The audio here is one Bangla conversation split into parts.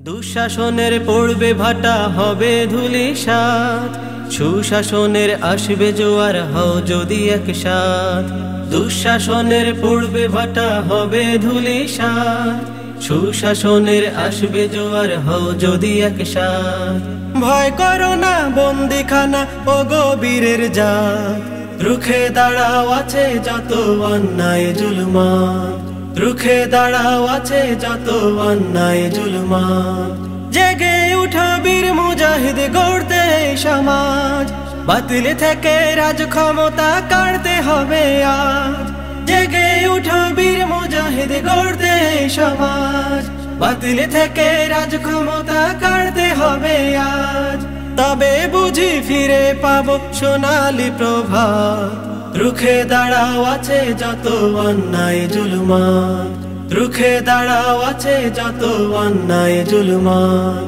দুঃশাসনের পড়বে ভাটা হবে ধূলিসাৎ, সুশাসনের আসবে জোয়ার হও যদি একসাথ। দুঃশাসনের পড়বে ভাটা হবে ধূলিসাৎ, সুশাসনের আসবে জোয়ার হও যদি একসাথ। ভয় করো না বন্দিখানা ও গভীরের জাত, রুখে দাঁড়াও আছে যত অন্যায় জুলুমাত, রুখে দাঁড়াও আছে যত অন্যায় জুলুমাত। জেগে উঠো বীর মুজাহিদ গড়তে সমাজ, বাতিল থেকে রাজ ক্ষমতা কাটতে হবে আজ। জেগে উঠো বীর মুজাহিদ গড়তে সমাজ, বাতিল থেকে রাজ ক্ষমতা কাটতে হবে আজ। তবে বুঝি ফিরে পাবো সোনালি প্রভাত, রুখে দাঁড়াও আছে যত অন্যায় জুলুমাত, রুখে দাঁড়াও আছে যত অন্যায় জুলুমাত।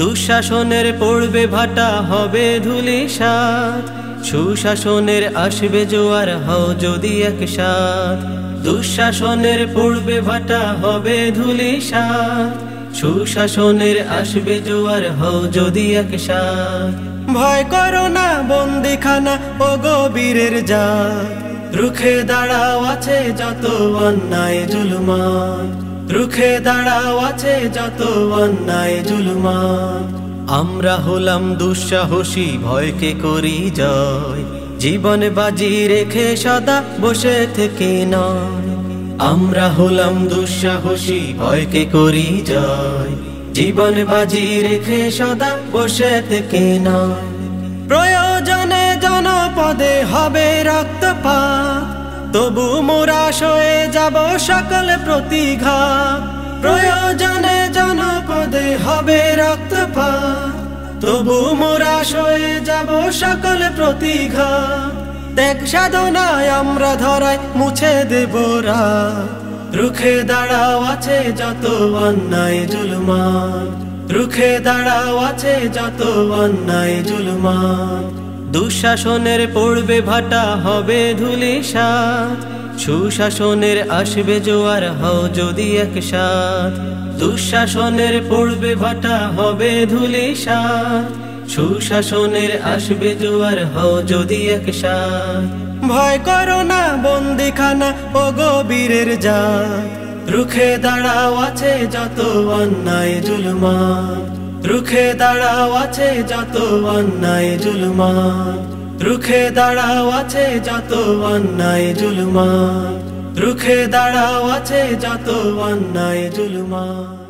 দুঃশাসনের পড়বে ভাটা হবে ধূলিসাৎ, সুশাসনের আসবে জোয়ার হও যদি একসাথ। দুঃশাসনের পড়বে ভাটা হবে ধূলিসাৎ, সুশাসনের আসবে জোয়ার হও যদি একসাথ। ভয় করো না বন্দিখানা ও গভীরের জাত, রুখে দাঁড়াও আছে যত অন্যায় জুলুমাত, রুখে দাঁড়াও আছে যত অন্যায় জুলুমাত। আমরা হলাম দুঃসাহসী ভয়কে করি জয়, জীবন বাজি রেখে সদা বসে থেকে নয়। আমরা হলাম দুঃসাহসী ভয়কে করি জয়, জীবন বাজি রেখে সদা বসে থেকে নয়। প্রয়োজনে জনপদে হবে রক্তপাত, তবু মোরা সয়ে যাব সকল প্রতিঘাত। প্রয়োজনে জনপদে হবে রক্তপাত, তবু মোরা সয়ে যাব সকল প্রতিঘাত। ত্যাগ সাধনায় আমরা ধরায় মুছে দেব রাত, রুখে দাঁড়াও আছে যত অন্যায় জুলুমাত, রুখে দাঁড়াও আছে যত অন্যায় জুলুমাত। দুঃশাসনের পড়বে ভাটা হবে ধূলিসাৎ, সুশাসনের আসবে জোয়ার হও যদি একসাথ। দুঃশাসনের পড়বে ভাটা হবে ধূলিসাৎ, সুশাসনের আসবে জোয়ার হও যদি একসাথ। ভয় করো না বন্দিখানা ও গভীরের জাত, রুখে দাঁড়াও আছে যত অন্যায় জুলুমাত, রুখে দাঁড়াও আছে যত অন্যায় জুলুমাত, রুখে দাঁড়াও আছে যত অন্যায় জুলুমাত, রুখে দাঁড়াও আছে যত অন্যায় জুলুমাত।